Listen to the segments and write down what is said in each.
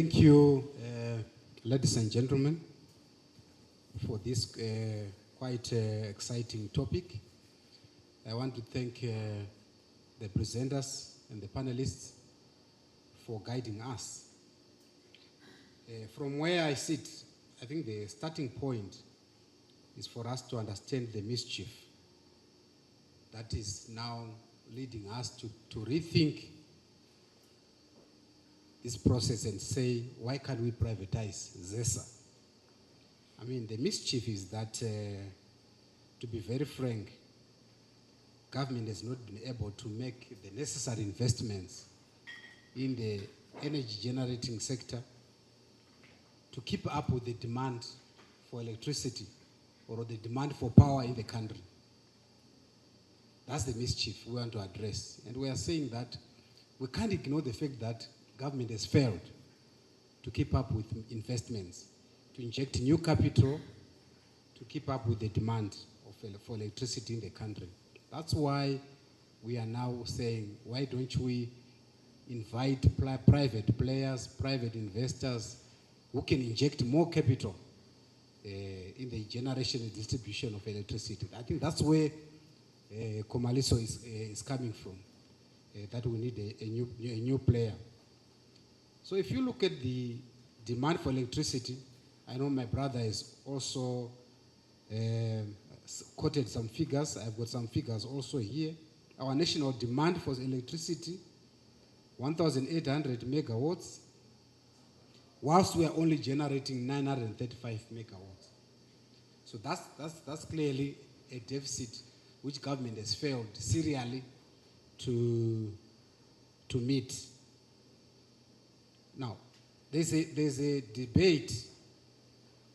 Thank you, ladies and gentlemen, for this quite exciting topic. I want to thank the presenters and the panelists for guiding us. From where I sit, I think the starting point is for us to understand the mischief that is now leading us to rethink this process and say, why can't we privatize Zesa? I mean, the mischief is that, to be very frank, government has not been able to make the necessary investments in the energy generating sector to keep up with the demand for electricity or the demand for power in the country. That's the mischief we want to address. And we are saying that we can't ignore the fact that government has failed to keep up with investments, to inject new capital, to keep up with the demand for electricity in the country. That's why we are now saying, why don't we invite private players, private investors who can inject more capital in the generation and distribution of electricity. I think that's where COMALISO is coming from, that we need a new player. So if you look at the demand for electricity, I know my brother has also quoted some figures. I've got some figures also here. Our national demand for electricity, 1,800 megawatts, whilst we are only generating 935 megawatts. So that's clearly a deficit which government has failed serially to meet. Now, there's a debate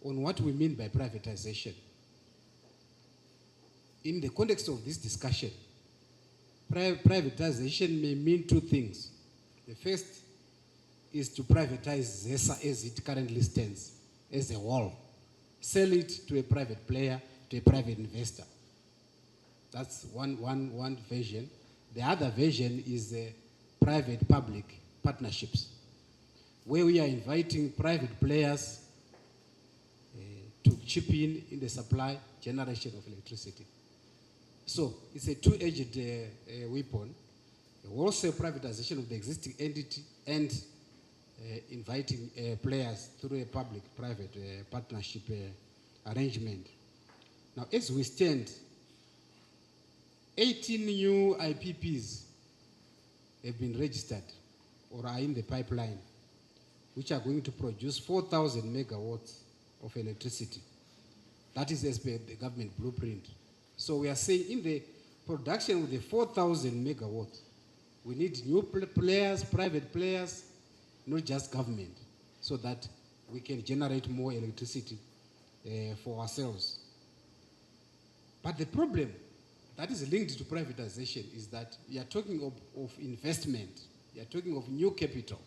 on what we mean by privatization. In the context of this discussion, privatization may mean two things. The first is to privatize Zesa as it currently stands, as a whole. Sell it to a private player, to a private investor. That's one version. The other version is private-public partnerships, where we are inviting private players to chip in the supply generation of electricity. So it's a two-edged weapon. Also privatization of the existing entity and inviting players through a public-private partnership arrangement. Now, as we stand, 18 new IPPs have been registered or are in the pipeline, which are going to produce 4,000 megawatts of electricity. That is as per the government blueprint. So we are saying in the production of the 4,000 megawatts, we need new players, private players, not just government, so that we can generate more electricity for ourselves. But the problem that is linked to privatization is that we are talking of investment, we are talking of new capital.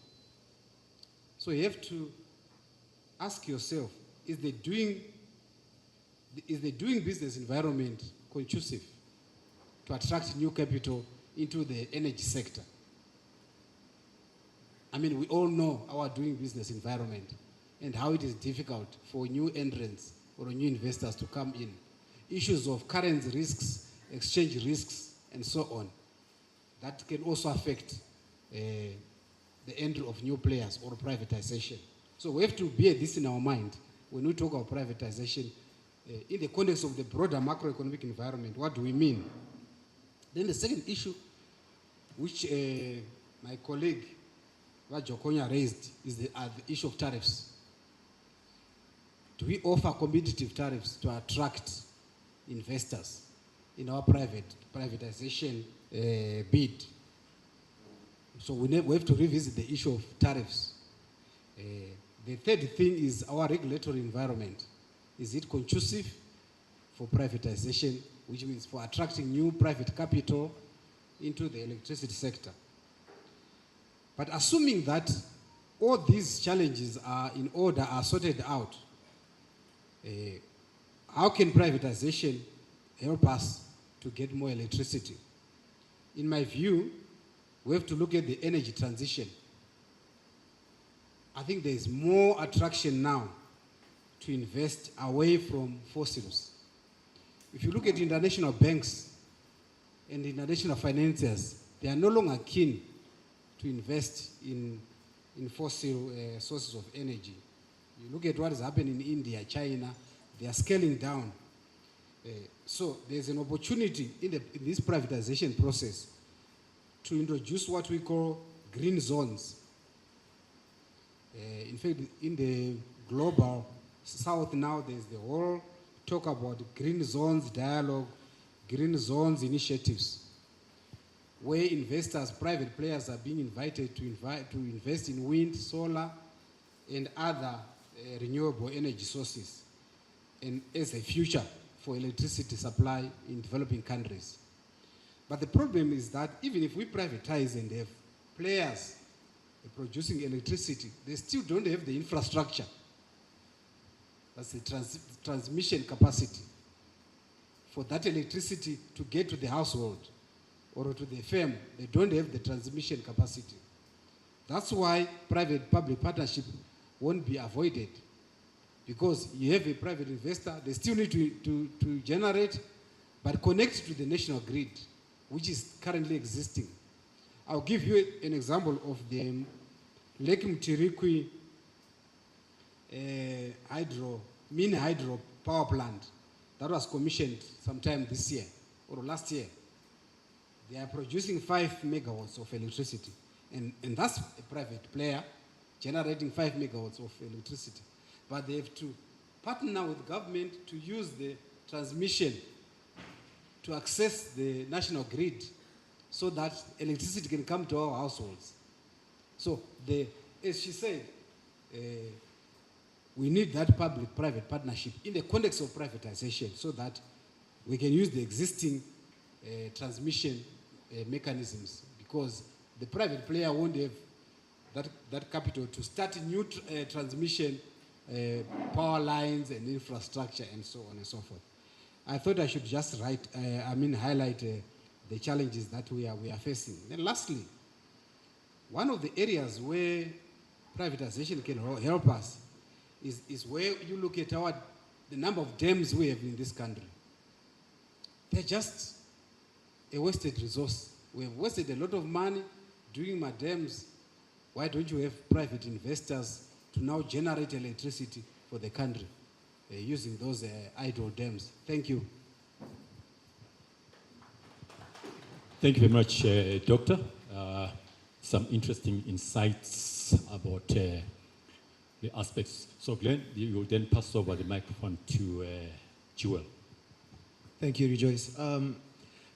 So you have to ask yourself, is the doing business environment conducive to attract new capital into the energy sector? I mean, we all know our doing business environment and how it is difficult for new entrants or new investors to come in. Issues of currency risks, exchange risks, and so on. That can also affect the entry of new players or privatization. So we have to bear this in our mind when we talk about privatization in the context of the broader macroeconomic environment. What do we mean? Then the second issue, which my colleague Vajokonya raised, is the issue of tariffs. Do we offer competitive tariffs to attract investors in our privatization bid? So we have to revisit the issue of tariffs. The third thing is our regulatory environment. Is it conducive for privatization, which means for attracting new private capital into the electricity sector? But assuming that all these challenges are in order, are sorted out, how can privatization help us to get more electricity? In my view, we have to look at the energy transition. I think there is more attraction now to invest away from fossils. If you look at international banks and international financiers, they are no longer keen to invest in fossil sources of energy. You look at what is happening in India, China, they are scaling down. So there's an opportunity in this privatization process to introduce what we call green zones. In fact, in the global south now, there's the whole talk about green zones dialogue, green zones initiatives, where investors, private players are being invited to invest in wind, solar, and other renewable energy sources, and as a future for electricity supply in developing countries. But the problem is that even if we privatize and have players producing electricity, they still don't have the infrastructure. That's the transmission capacity for that electricity to get to the household or to the firm. They don't have the transmission capacity. That's why private-public partnership won't be avoided, because you have a private investor, they still need to generate, but connect to the national grid, which is currently existing. I'll give you an example of the Lake Mtirikwi mini hydro power plant that was commissioned sometime this year or last year. They are producing 5 megawatts of electricity, and that's a private player generating 5 megawatts of electricity. But they have to partner with government to use the transmission to access the national grid so that electricity can come to our households. So, as she said, we need that public-private partnership in the context of privatization so that we can use the existing transmission mechanisms, because the private player won't have that capital to start new transmission power lines and infrastructure and so on and so forth. I thought I should just highlight the challenges that we are facing. And lastly, one of the areas where privatization can help us is where you look at the number of dams we have in this country. They're just a wasted resource. We have wasted a lot of money doing my dams. Why don't you have private investors to now generate electricity for the country using those idle dams? Thank you. Thank you very much, Doctor. Some interesting insights about the aspects. So Glenn, you will then pass over the microphone to Jewel. Thank you, Rejoice.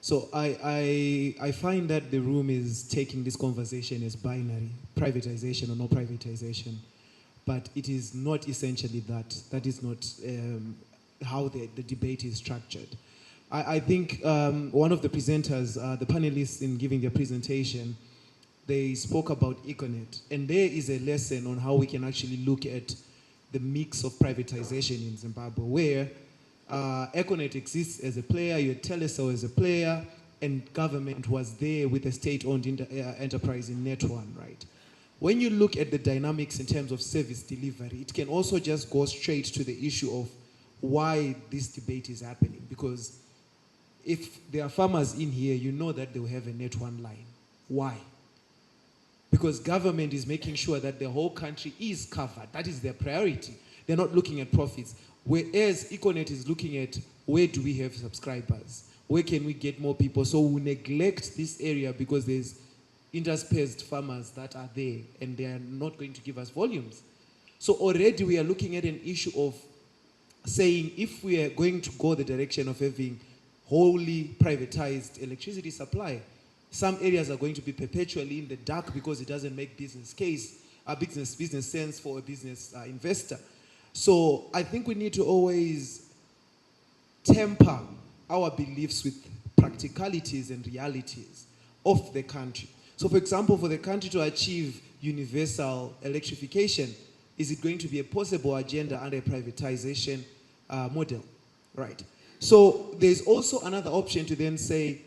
So I find that the room is taking this conversation as binary, privatization or no privatization, but it is not essentially that. That is not how the debate is structured. I think one of the presenters, the panelists in giving their presentation, they spoke about Econet, and there is a lesson on how we can actually look at the mix of privatization in Zimbabwe, where Econet exists as a player, you had Telecel as a player, and government was there with a state-owned enterprise in Net1, right? When you look at the dynamics in terms of service delivery, it can also just go straight to the issue of why this debate is happening. Because if there are farmers in here, you know that they will have a Net1 line. Why? Because government is making sure that the whole country is covered. That is their priority. They're not looking at profits. Whereas Econet is looking at where do we have subscribers? Where can we get more people? So we neglect this area because there's interspersed farmers that are there and they are not going to give us volumes. So already we are looking at an issue of saying if we are going to go the direction of having wholly privatized electricity supply, some areas are going to be perpetually in the dark because it doesn't make business sense for a business investor. So I think we need to always temper our beliefs with practicalities and realities of the country. So for example, for the country to achieve universal electrification, is it going to be a possible agenda under a privatization model? Right. So there's also another option to then say,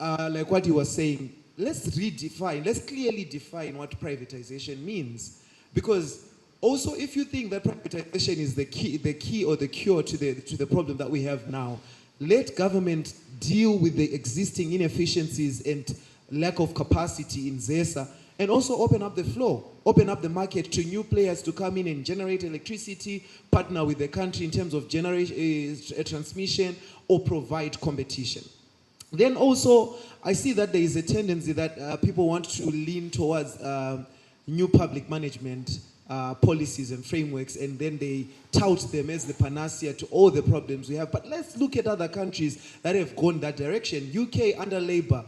like what you were saying, let's clearly define what privatization means. Because also, if you think that privatization is the key or the cure to the problem that we have now, let government deal with the existing inefficiencies and lack of capacity in Zesa, and also open up the floor, open up the market to new players to come in and generate electricity, partner with the country in terms of transmission, or provide competition. Then also, I see that there is a tendency that people want to lean towards new public management policies and frameworks, and then they tout them as the panacea to all the problems we have. But let's look at other countries that have gone that direction. UK under Labour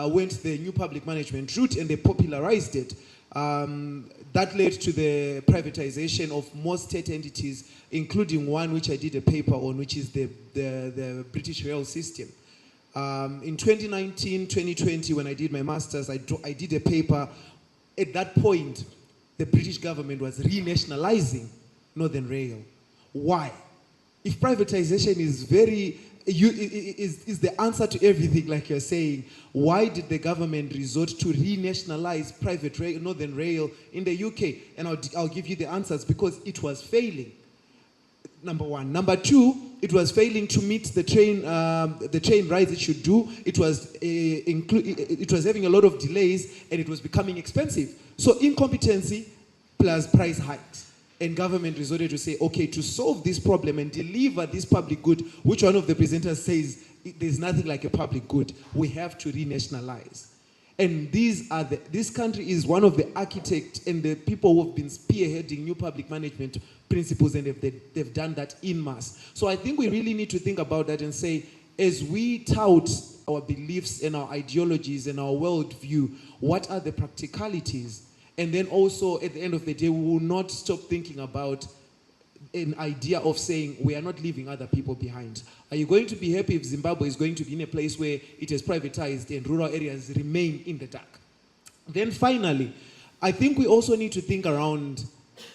went the new public management route, and they popularized it. That led to the privatization of most state entities, including one which I did a paper on, which is the British rail system. In 2019, 2020, when I did my master's, I did a paper. At that point, the British government was renationalizing Northern Rail. Why? If privatization is is the answer to everything, like you're saying, why did the government resort to renationalize private rail, Northern Rail in the UK? And I'll give you the answers: because it was failing. Number one. Number two, it was failing to meet the train rides it should do. It was having a lot of delays, and it was becoming expensive. So incompetency plus price hikes. And government resorted to say, okay, to solve this problem and deliver this public good, which one of the presenters says there's nothing like a public good, we have to renationalize. And this country is one of the architects and the people who have been spearheading new public management principles, and they've done that en masse. So I think we really need to think about that and say, as we tout our beliefs and our ideologies and our worldview, what are the practicalities? And then also, at the end of the day, we will not stop thinking about an idea of saying we are not leaving other people behind. Are you going to be happy if Zimbabwe is going to be in a place where it is privatized and rural areas remain in the dark? Then finally, I think we also need to think around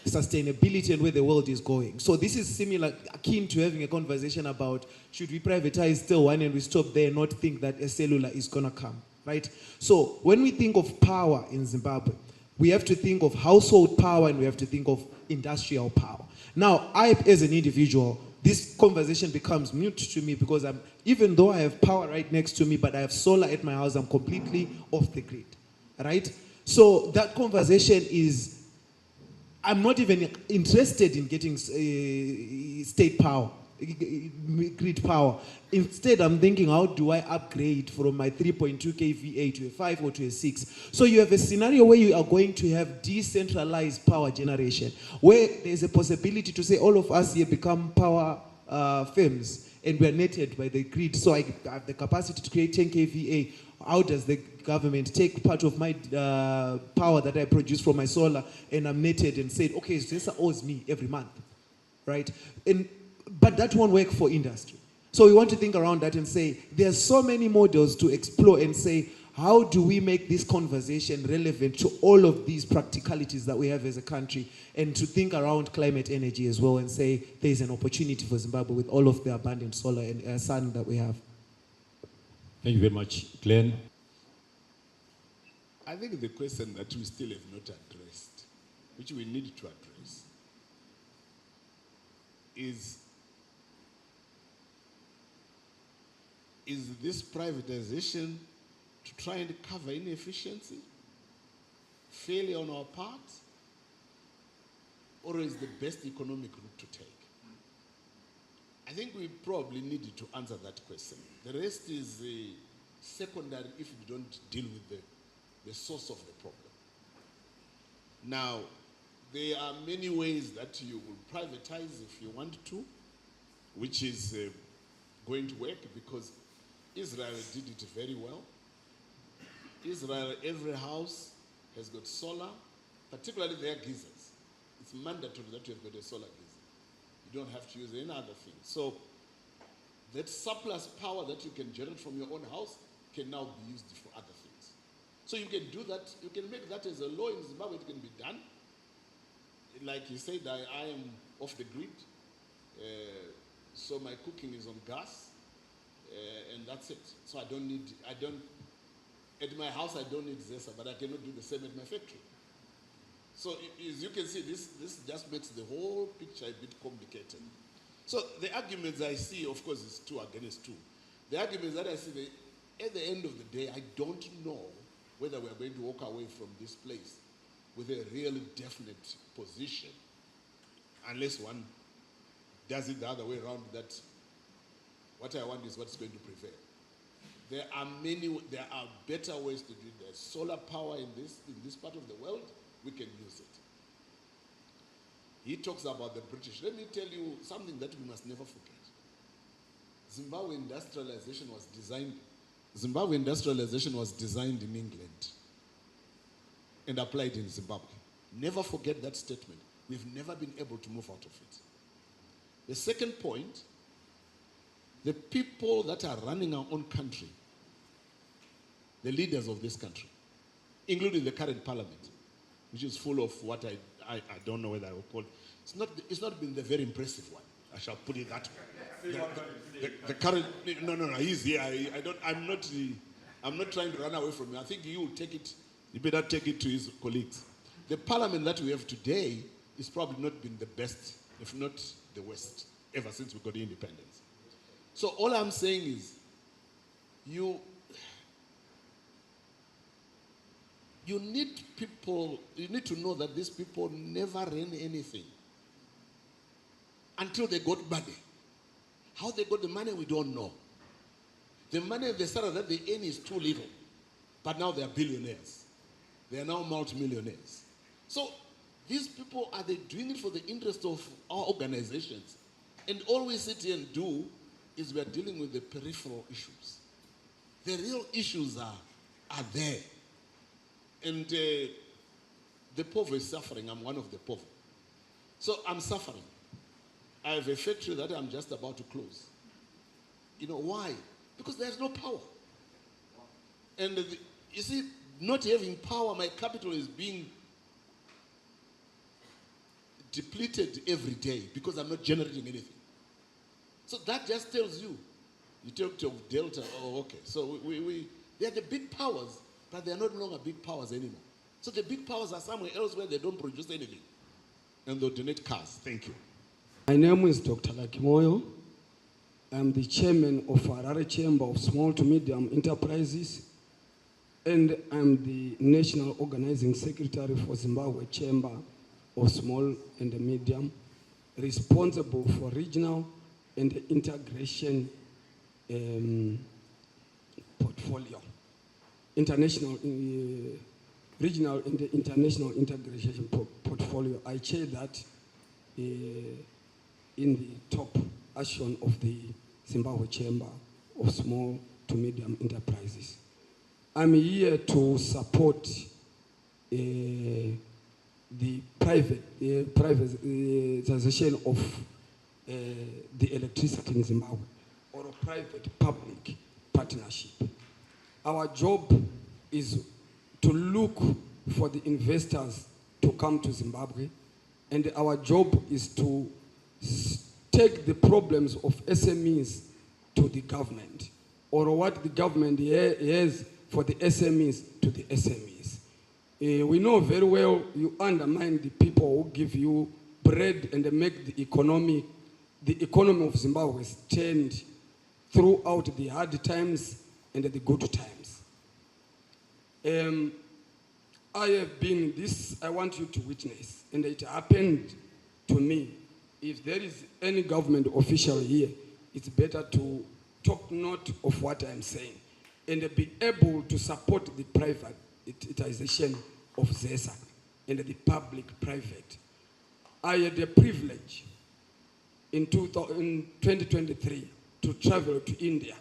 sustainability and where the world is going. So this is similar, akin to having a conversation about should we privatize still one and we stop there and not think that a cellular is going to come, right? So when we think of power in Zimbabwe, we have to think of household power and we have to think of industrial power. Now, I, as an individual, this conversation becomes mute to me because even though I have power right next to me, but I have solar at my house, I'm completely off the grid, right? So that conversation is, I'm not even interested in getting state power, grid power. Instead, I'm thinking, how do I upgrade from my 3.2 kVA to a 5 or to a 6? So you have a scenario where you are going to have decentralized power generation, where there's a possibility to say all of us here become power firms, and we're netted by the grid. So I have the capacity to create 10 kVA. How does the government take part of my power that I produce from my solar, and I'm netted and said, okay, Zesa owes me every month, right? But that won't work for industry. So we want to think around that and say, there's so many models to explore and say, how do we make this conversation relevant to all of these practicalities that we have as a country, and to think around climate energy as well and say, there's an opportunity for Zimbabwe with all of the abundant solar and sun that we have. Thank you very much. Glenn? I think the question that we still have not addressed, which we need to address, is this privatization to try and cover inefficiency, failure on our part, or is the best economic route to take? I think we probably needed to answer that question. The rest is secondary if we don't deal with the source of the problem. Now, there are many ways that you will privatize if you want to, which is going to work, because Israel did it very well. Israel, every house has got solar, particularly their geysers. It's mandatory that you have got a solar geyser. You don't have to use any other thing. So that surplus power that you can generate from your own house can now be used for other things. So you can do that, you can make that as a law in Zimbabwe, it can be done. Like you said, I am off the grid, so my cooking is on gas, and that's it. So at my house I don't need Zesa, but I cannot do the same at my factory. So as you can see, this just makes the whole picture a bit complicated. So the arguments I see, of course, is 2 against 2. The arguments that I see, at the end of the day, I don't know whether we are going to walk away from this place with a really definite position, unless one does it the other way around, that what I want is what's going to prevail. There are better ways to do it. There's solar power in this part of the world. We can use it. He talks about the British. Let me tell you something that we must never forget. Zimbabwe industrialization was designed in England and applied in Zimbabwe. Never forget that statement. We've never been able to move out of it. The second point, the people that are running our own country, the leaders of this country, including the current parliament, which is full of what I don't know whether I will call it. It's not been the very impressive one. I shall put it that way. The current, no, he's here. I'm not trying to run away from you. I think you better take it to his colleagues. The parliament that we have today is probably not been the best, if not the worst, ever since we got independence. So all I'm saying is, you need to know that these people never ran anything until they got money. How they got the money, we don't know. The money they started that they earn is too little. But now they are billionaires. They are now multimillionaires. So these people, are they doing it for the interest of our organizations? And all we sit here and do is we are dealing with the peripheral issues. The real issues are there. And the poor is suffering. I'm one of the poor. So I'm suffering. I have a factory that I'm just about to close. You know why? Because there's no power. And you see, not having power, my capital is being depleted every day because I'm not generating anything. So that just tells you. You talk of Delta, oh, okay. So they are the big powers, but they are no longer big powers anymore. So the big powers are somewhere else where they don't produce anything. And they'll donate cars. Thank you. My name is Dr. Lakimoyo. I'm the chairman of Harare Chamber of Small to Medium Enterprises, and I'm the National Organizing Secretary for Zimbabwe Chamber of Small and Medium, responsible for regional and integration portfolio, international, regional and international integration portfolio. I chair that in the top action of the Zimbabwe Chamber of Small to Medium Enterprises. I'm here to support the privatization of the electricity in Zimbabwe, or a private-public partnership. Our job is to look for the investors to come to Zimbabwe, and our job is to take the problems of SMEs to the government, or what the government has for the SMEs to the SMEs. We know very well you undermine the people who give you bread and make the economy of Zimbabwe stand throughout the hard times and the good times. I have been this, I want you to witness, and it happened to me. If there is any government official here, it's better to talk not of what I'm saying and be able to support the privatization of Zesa and the public-private. I had the privilege in 2023 to travel to India,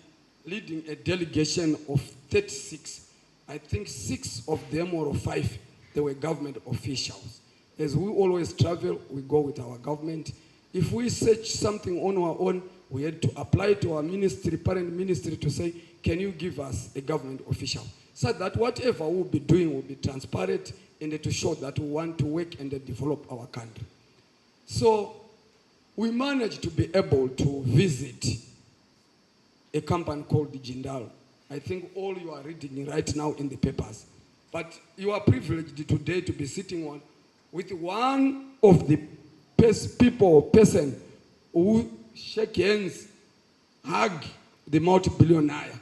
leading a delegation of 36. I think 6 of them or 5, they were government officials. As we always travel, we go with our government. If we search something on our own, we had to apply to our ministry, parent ministry, to say, can you give us a government official? So that whatever we'll be doing will be transparent and to show that we want to work and develop our country. So we managed to be able to visit a company called Jindal. I think all you are reading right now in the papers. But you are privileged today to be sitting with one of the person who shake hands, hug the multi-billionaire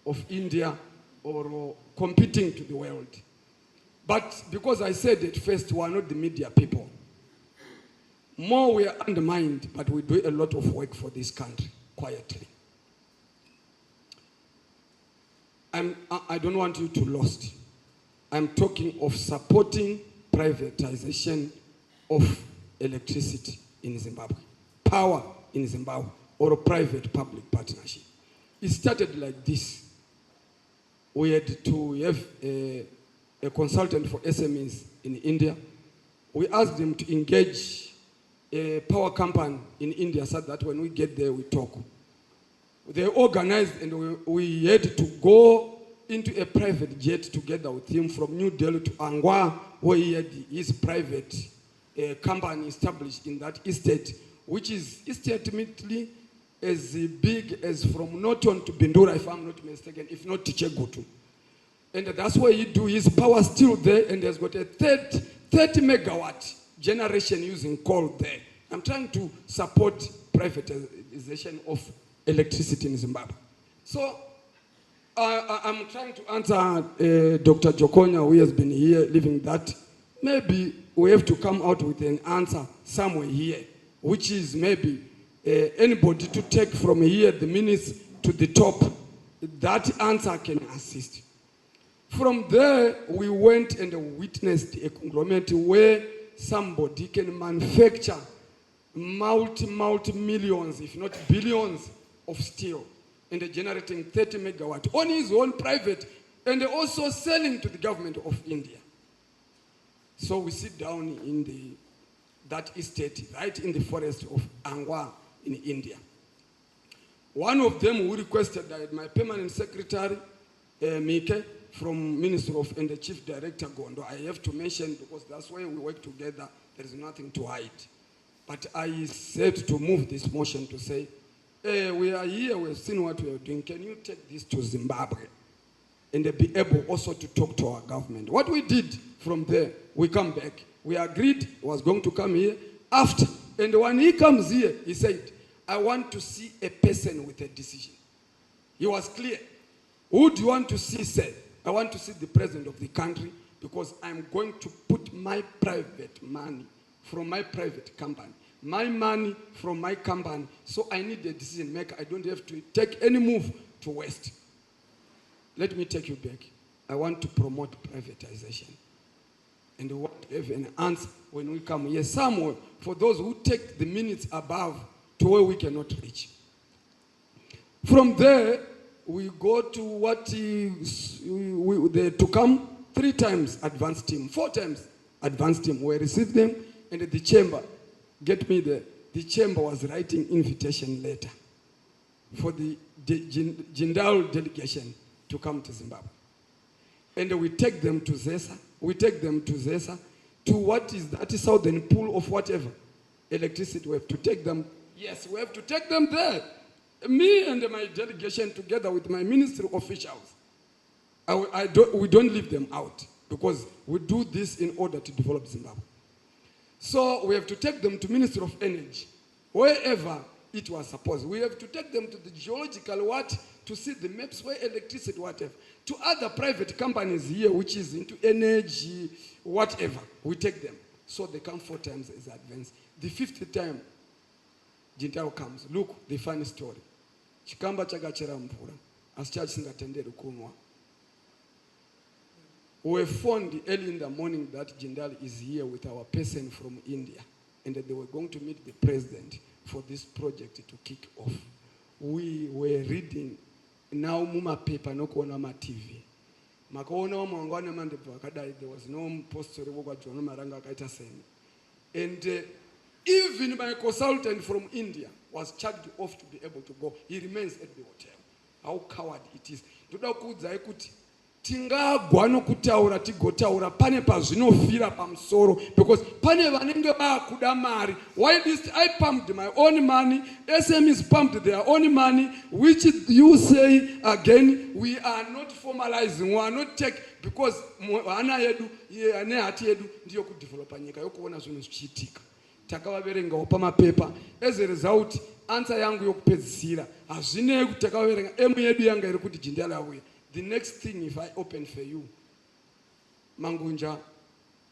of India or competing to the world. But because I said at first, we are not the media people. More we are undermined, but we do a lot of work for this country, quietly. I don't want you to lost. I'm talking of supporting privatization of electricity in Zimbabwe, power in Zimbabwe, or a private-public partnership. It started like this. We had to have a consultant for SMEs in India. We asked them to engage a power company in India so that when we get there, we talk. They organized, and we had to go into a private jet together with him from New Delhi to Angwa, where he had his private company established in that estate, which is estimately as big as from Norton to Bindura, if I'm not mistaken, if not to Chegutu. And that's where he do his power still there, and has got a 30 megawatt generation using coal there. I'm trying to support privatization of electricity in Zimbabwe. So I'm trying to answer Dr. Jokonya, who has been here living that. Maybe we have to come out with an answer somewhere here, which is maybe anybody to take from here the minutes to the top. That answer can assist. From there, we went and witnessed a conglomerate where somebody can manufacture multi-millions, if not billions, of steel, and generating 30 megawatt on his own private, and also selling to the government of India. So we sit down in that estate, right in the forest of Angwa in India. One of them who requested that my permanent secretary, Mike, from Minister of and the Chief Director Gondo, I have to mention because that's why we work together, there is nothing to hide. But I said to move this motion to say, we are here, we've seen what we are doing. Can you take this to Zimbabwe and be able also to talk to our government? What we did from there, we come back. We agreed he was going to come here after. And when he comes here, he said, I want to see a person with a decision. He was clear. Who do you want to see, sir? I want to see the president of the country because I'm going to put my private money from my private company. My money from my company, so I need a decision maker. I don't have to take any move to West. Let me take you back. I want to promote privatization. And we want to have an answer when we come here somewhere for those who take the minutes above to where we cannot reach. From there, we go to what to come 3 times advanced team, 4 times advanced team. We received them, and the chamber, get me there, the chamber was writing invitation letter for the Jindal delegation to come to Zimbabwe. And we take them to Zesa. We take them to Zesa, to what is that southern pool of whatever electricity. We have to take them. Yes, we have to take them there. Me and my delegation together with my ministry officials. We don't leave them out because we do this in order to develop Zimbabwe. So we have to take them to Ministry of Energy, wherever it was supposed. We have to take them to the geological to see the maps where electricity, whatever. To other private companies here, which is into energy, whatever. We take them. So they come 4 times as advanced. The 5th time, Jintao comes. Look, the funny story. Chikamba chakachera mvura. Asichachi singatenderi kunwa. We found early in the morning that Jindal is here with our person from India, and that they were going to meet the president for this project to kick off. We were reading now muma paper no kuona ma TV. Makaona mangwana mande vakadai, there was no poster kwa John Maranga kaita same. And even my consultant from India was charged off to be able to go. He remains at the hotel. How coward it is. Toda kudza ekuti tingagwa nokutaura tigotaura pane pazvinofira pamusoro because pane vanenge vakuda mari. Why this? I pumped my own money, SMEs pumped their own money, which you say again we are not formalizing, we are not because hana yedu nehati yedu ndiyo kudevelopa nyika yokuona zvinhu zvichiitika. Takavaverengawo pamapepa. As a result, answer yangu yokupedzisira hazvinei kuti takavaverenga emu yedu yanga iri kuti jindala auya. The next thing, if I open for you, Mangunja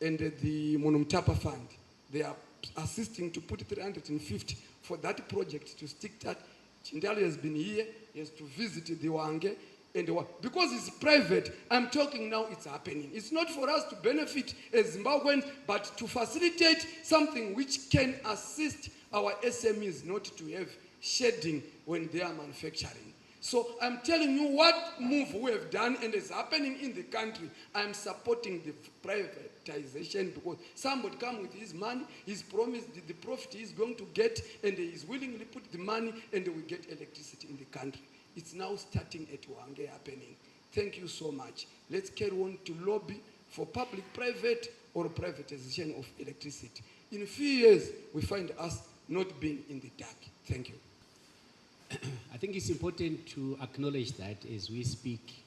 and the Monumtapa Fund, they are assisting to put 350 for that project to stick that. Jindala has been here, he has to visit the Wange, and because it's private, I'm talking now, it's happening. It's not for us to benefit as Zimbabweans, but to facilitate something which can assist our SMEs not to have shedding when they are manufacturing. So I'm telling you what move we have done and is happening in the country. I'm supporting the privatization because somebody come with his money, he's promised the profit he's going to get, and he's willingly put the money, and we get electricity in the country. It's now starting at Wange happening. Thank you so much. Let's carry on to lobby for public-private or privatization of electricity. In a few years, we find us not being in the dark. Thank you. I think it's important to acknowledge that as we speak,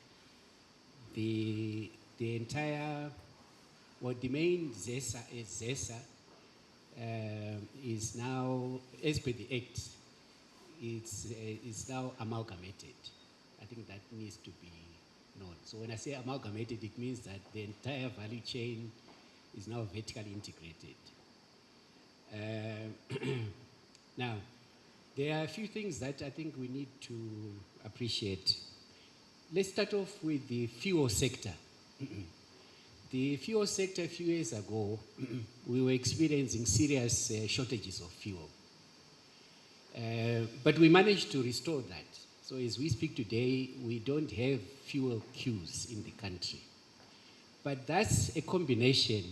the entire, well, the main Zesa is now, as per the Act, it's now amalgamated. I think that needs to be known. So when I say amalgamated, it means that the entire value chain is now vertically integrated. Now, there are a few things that I think we need to appreciate. Let's start off with the fuel sector. The fuel sector a few years ago, we were experiencing serious shortages of fuel. But we managed to restore that. So as we speak today, we don't have fuel queues in the country. But that's a combination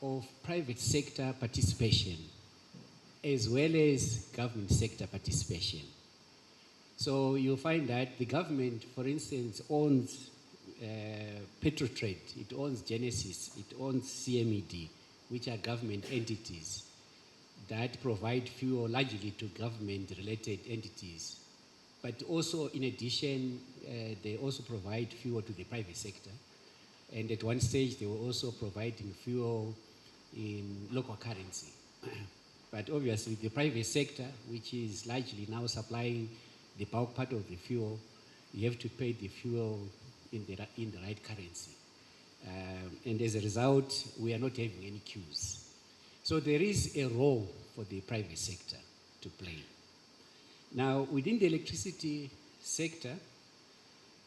of private sector participation as well as government sector participation. So you'll find that the government, for instance, owns Petrotrade, it owns Genesis, it owns CMED, which are government entities that provide fuel largely to government-related entities. But also, in addition, they also provide fuel to the private sector. And at one stage, they were also providing fuel in local currency. But obviously, the private sector, which is largely now supplying the bulk part of the fuel, you have to pay the fuel in the right currency. And as a result, we are not having any queues. So there is a role for the private sector to play. Now, within the electricity sector,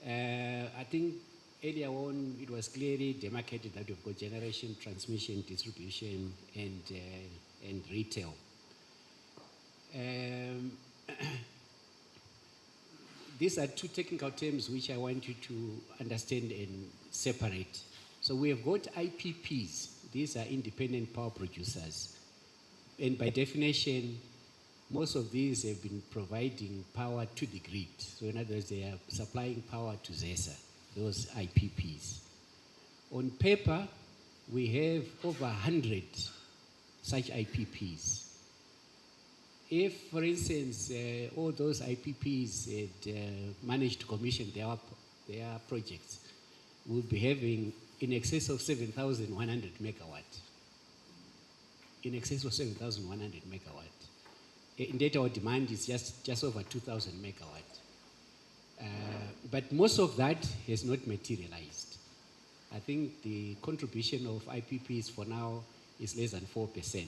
I think earlier on it was clearly demarcated that we've got generation, transmission, distribution, and retail. These are two technical terms which I want you to understand and separate. So we have got IPPs. These are independent power producers. And by definition, most of these have been providing power to the grid. So in other words, they are supplying power to Zesa, those IPPs. On paper, we have over 100 such IPPs. If, for instance, all those IPPs had managed to commission their projects, we'll be having in excess of 7,100 megawatt. In excess of 7,100 megawatt. In data, our demand is just over 2,000 megawatt. But most of that has not materialized. I think the contribution of IPPs for now is less than 4%.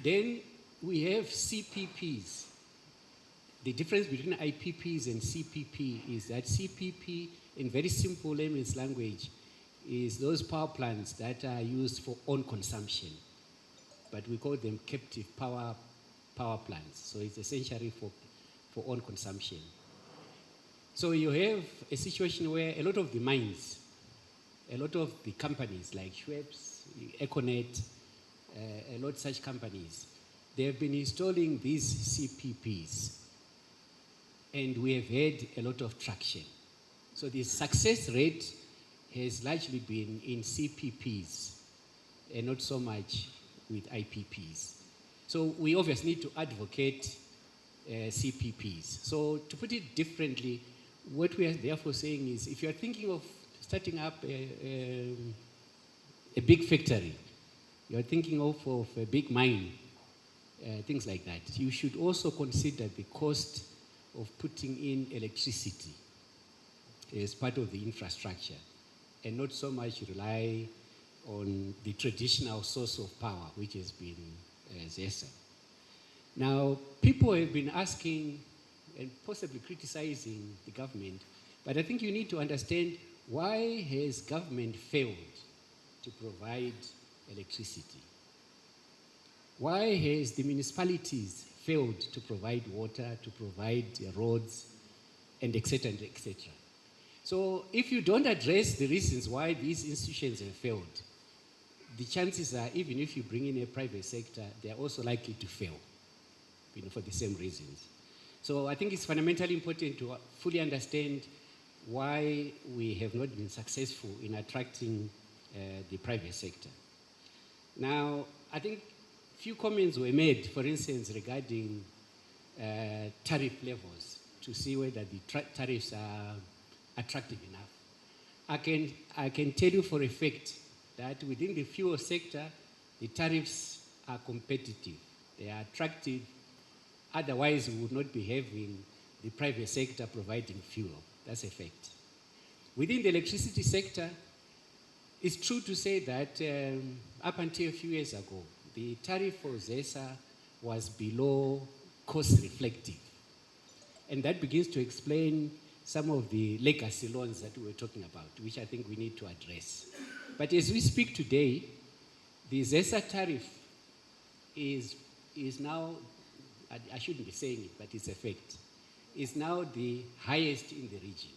Then we have CPPs. The difference between IPPs and CPP is that CPP, in very simple layman's language, is those power plants that are used for own consumption. But we call them captive power plants. So it's essentially for own consumption. So you have a situation where a lot of the mines, a lot of the companies like Schweppes, Econet, a lot of such companies, they have been installing these CPPs. And we have had a lot of traction. So the success rate has largely been in CPPs and not so much with IPPs. So we obviously need to advocate CPPs. So to put it differently, what we are therefore saying is, if you are thinking of starting up a big factory, you are thinking of a big mine, things like that, you should also consider the cost of putting in electricity as part of the infrastructure, and not so much rely on the traditional source of power, which has been Zesa. Now, people have been asking and possibly criticizing the government, but I think you need to understand, why has government failed to provide electricity? Why has the municipalities failed to provide water, to provide roads, and et cetera, and et cetera? So if you don't address the reasons why these institutions have failed, the chances are, even if you bring in a private sector, they are also likely to fail, for the same reasons. So I think it's fundamentally important to fully understand why we have not been successful in attracting the private sector. Now, I think few comments were made, for instance, regarding tariff levels, to see whether the tariffs are attractive enough. I can tell you for a fact that within the fuel sector, the tariffs are competitive. They are attractive. Otherwise, we would not be having the private sector providing fuel. That's a fact. Within the electricity sector, it's true to say that up until a few years ago, the tariff for Zesa was below cost reflective. And that begins to explain some of the legacy loans that we were talking about, which I think we need to address. But as we speak today, the Zesa tariff is now, I shouldn't be saying it, but it's a fact, is now the highest in the region.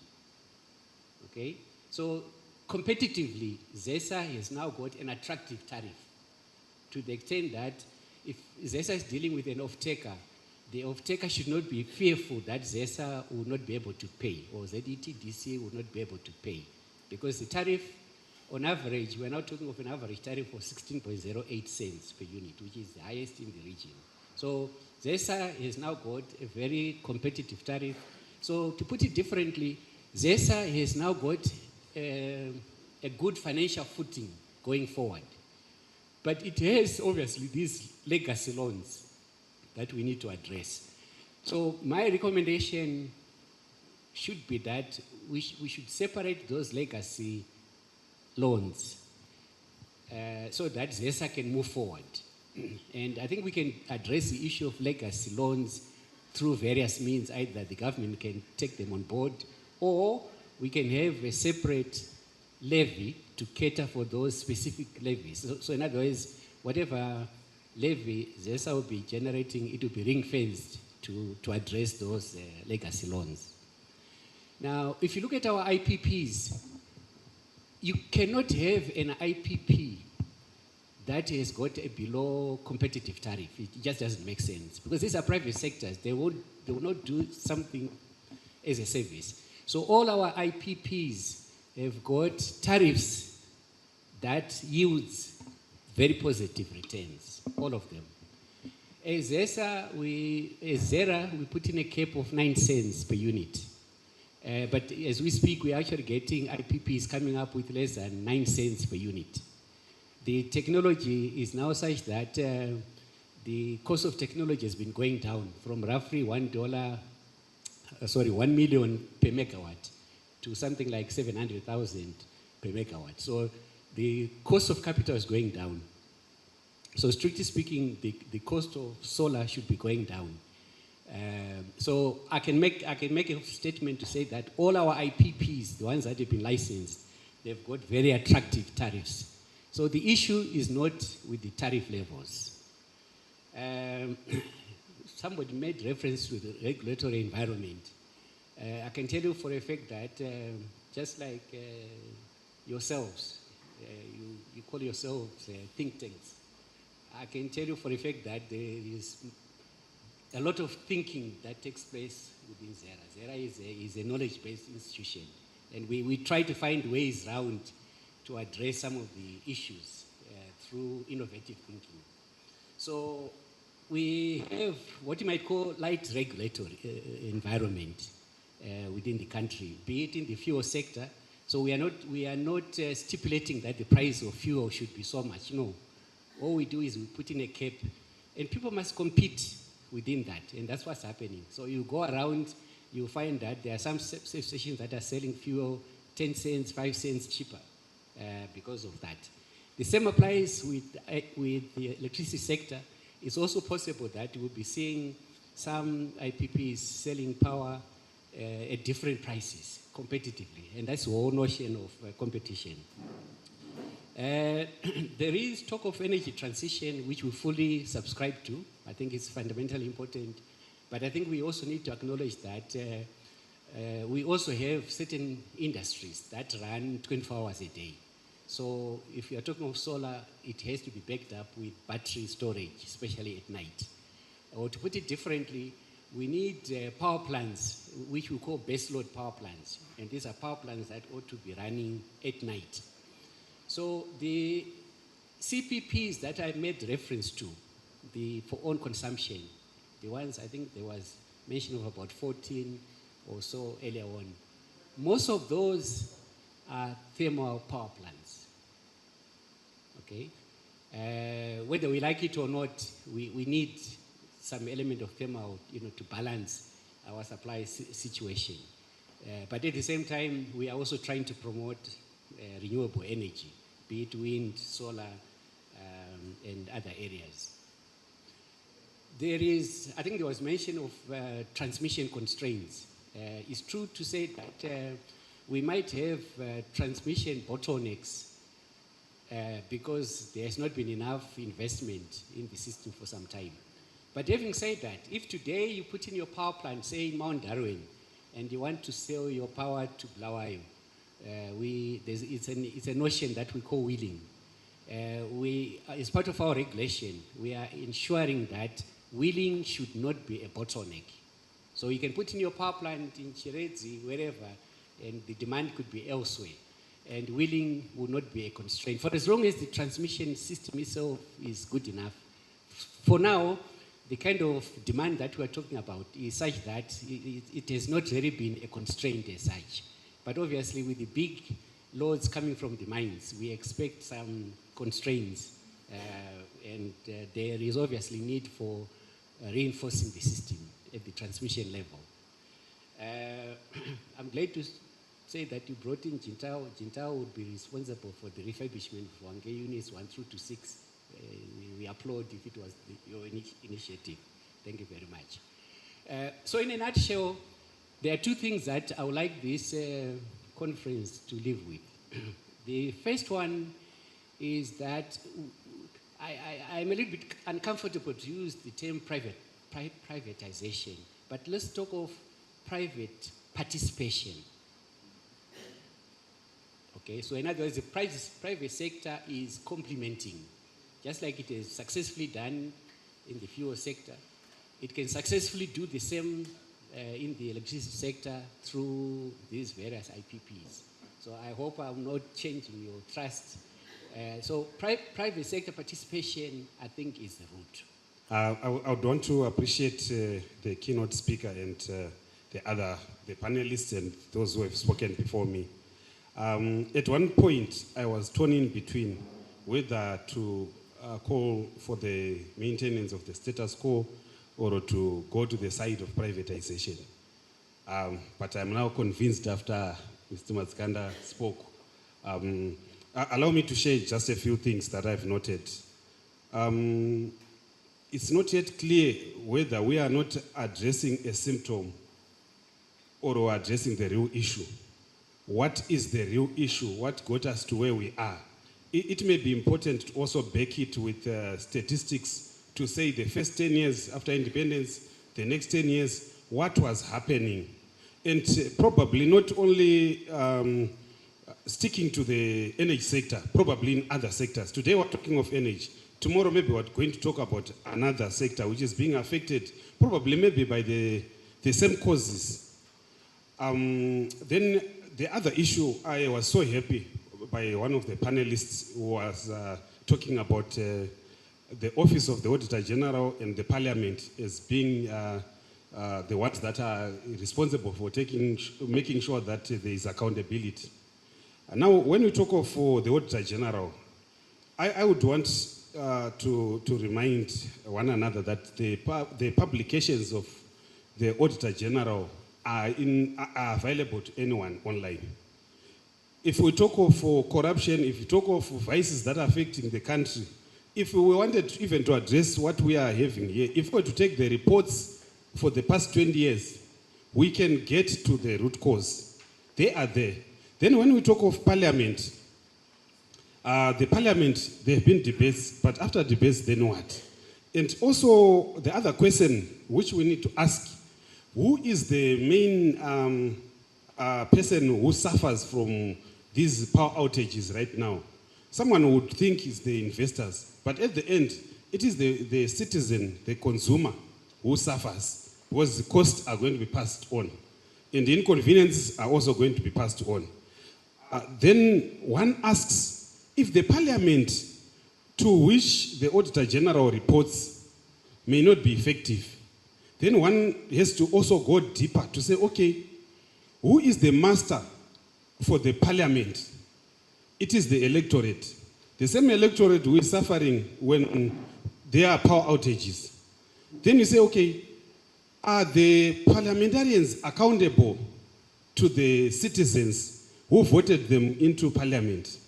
Okay? So competitively, Zesa has now got an attractive tariff, to the extent that if Zesa is dealing with an off-taker, the off-taker should not be fearful that Zesa will not be able to pay, or ZETDC will not be able to pay. Because the tariff, on average, we're now talking of an average tariff of 16.08 cents per unit, which is the highest in the region. So Zesa has now got a very competitive tariff. So to put it differently, Zesa has now got a good financial footing going forward. But it has, obviously, these legacy loans that we need to address. So my recommendation should be that we should separate those legacy loans so that Zesa can move forward. And I think we can address the issue of legacy loans through various means. Either the government can take them on board, or we can have a separate levy to cater for those specific levies. So in other words, whatever levy Zesa will be generating, it will be ring-fenced to address those legacy loans. Now, if you look at our IPPs, you cannot have an IPP that has got a below competitive tariff. It just doesn't make sense, because these are private sectors. They will not do something as a service. So all our IPPs have got tariffs that yields very positive returns, all of them. As Zera, we put in a cap of 9 cents per unit. But as we speak, we're actually getting IPPs coming up with less than 9 cents per unit. The technology is now such that the cost of technology has been going down from roughly $1 million per megawatt to something like 700,000 per megawatt. So the cost of capital is going down. So strictly speaking, the cost of solar should be going down. So I can make a statement to say that all our IPPs, the ones that have been licensed, they've got very attractive tariffs. So the issue is not with the tariff levels. Somebody made reference to the regulatory environment. I can tell you for a fact that just like yourselves, you call yourselves think tanks. I can tell you for a fact that there is a lot of thinking that takes place within Zera. Zera is a knowledge-based institution, and we try to find ways around to address some of the issues through innovative thinking. So we have what you might call light regulatory environment. within the country, be it in the fuel sector. So we are not stipulating that the price of fuel should be so much. No. All we do is we put in a cap, and people must compete within that, and that's what's happening. So you go around, you find that there are some stations that are selling fuel 10 cents, 5 cents cheaper because of that. The same applies with the electricity sector. It's also possible that we'll be seeing some IPPs selling power at different prices competitively, and that's the whole notion of competition. There is talk of energy transition, which we fully subscribe to. I think it's fundamentally important, but I think we also need to acknowledge that we also have certain industries that run 24 hours a day. So if you're talking of solar, it has to be backed up with battery storage, especially at night. Or to put it differently, we need power plants, which we call baseload power plants. And these are power plants that ought to be running at night. So the CPPs that I made reference to, for own consumption, the ones I think there was mention of about 14 or so earlier on, most of those are thermal power plants. Okay? Whether we like it or not, we need some element of thermal, to balance our supply situation. But at the same time, we are also trying to promote renewable energy, be it wind, solar, and other areas. I think there was mention of transmission constraints. It's true to say that we might have transmission bottlenecks because there has not been enough investment in the system for some time. But having said that, if today you put in your power plant, say in Mount Darwin, and you want to sell your power to Blawayo, it's a notion that we call wheeling. As part of our regulation, we are ensuring that wheeling should not be a bottleneck. So you can put in your power plant in Chiredzi, wherever, and the demand could be elsewhere. And wheeling will not be a constraint, for as long as the transmission system itself is good enough. For now, the kind of demand that we're talking about is such that it has not really been a constraint as such. But obviously, with the big loads coming from the mines, we expect some constraints, and there is obviously need for reinforcing the system at the transmission level. I'm glad to say that you brought in Jintao. Jintao would be responsible for the refurbishment of Wange units 1 through to 6. We applaud if it was your initiative. Thank you very much. So in a nutshell, there are two things that I would like this conference to live with. The first one is that I'm a little bit uncomfortable to use the term privatization, but let's talk of private participation. Okay, so in other words, the private sector is complementing, just like it is successfully done in the fuel sector. It can successfully do the same in the electricity sector through these various IPPs. So I hope I'm not changing your trust. So private sector participation, I think, is the route. I would want to appreciate the keynote speaker and the panelists and those who have spoken before me. At one point, I was torn in between whether to call for the maintenance of the status quo or to go to the side of privatization. But I'm now convinced after Mr. Matskanda spoke. Allow me to share just a few things that I've noted. It's not yet clear whether we are not addressing a symptom or addressing the real issue. What is the real issue? What got us to where we are? It may be important to also back it with statistics to say the first 10 years after independence, the next 10 years, what was happening? And probably not only sticking to the energy sector, probably in other sectors. Today we're talking of energy. Tomorrow maybe we're going to talk about another sector which is being affected, probably maybe by the same causes. Then the other issue, I was so happy by one of the panelists who was talking about the Office of the Auditor General and the Parliament as being the ones that are responsible for making sure that there is accountability. And now, when we talk of the Auditor General, I would want to remind one another that the publications of the Auditor General are available to anyone online. If we talk of corruption, if we talk of vices that are affecting the country, if we wanted even to address what we are having here, if we were to take the reports for the past 20 years, we can get to the root cause. They are there. Then when we talk of parliament, the parliament, there have been debates, but after debates, then what? And also, the other question which we need to ask, who is the main person who suffers from these power outages right now? Someone would think it's the investors, but at the end, it is the citizen, the consumer, who suffers, because the costs are going to be passed on, and the inconveniences are also going to be passed on. Then one asks, if the parliament to which the Auditor General reports may not be effective, then one has to also go deeper to say, okay, who is the master for the parliament? It is the electorate. The same electorate who is suffering when there are power outages. Then you say, okay, are the parliamentarians accountable to the citizens who voted them into parliament?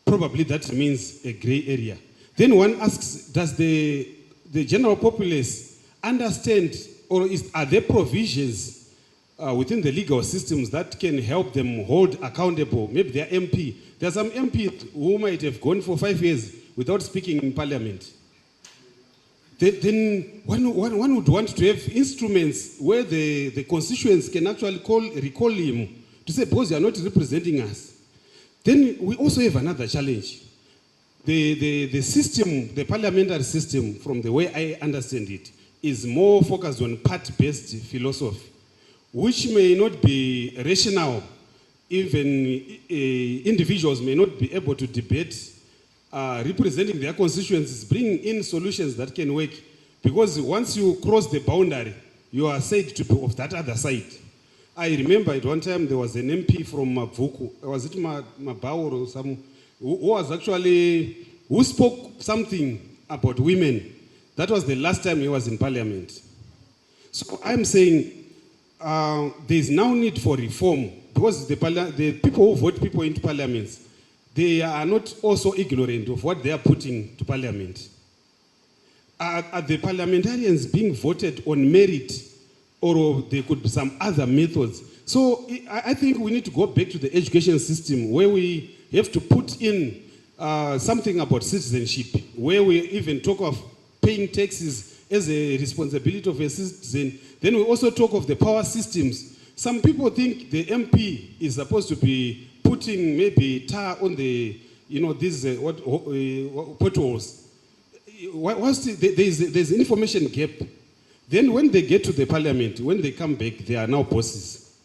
Probably that means a gray area. Then one asks, does the general populace understand, or are there provisions within the legal systems that can help them hold accountable? Maybe their MP. There are some MPs who might have gone for 5 years without speaking in parliament. Then one would want to have instruments where the constituents can actually recall him to say, because you are not representing us. Then we also have another challenge. The system, the parliamentary system, from the way I understand it, is more focused on part-based philosophy, which may not be rational. Even individuals may not be able to debate, representing their constituencies, bringing in solutions that can work. Because once you cross the boundary, you are said to be of that other side. I remember at one time there was an MP from Mavuku, was it Mabaur or some, who spoke something about women. That was the last time he was in parliament. So I'm saying there is now need for reform, because the people who vote people into parliaments, they are not also ignorant of what they are putting to parliament. Are the parliamentarians being voted on merit, or there could be some other methods? So I think we need to go back to the education system, where we have to put in something about citizenship, where we even talk of paying taxes as a responsibility of a citizen. Then we also talk of the power systems. Some people think the MP is supposed to be putting maybe tar on the, these potholes. There's information gap. Then when they get to the parliament, when they come back, they are now bosses.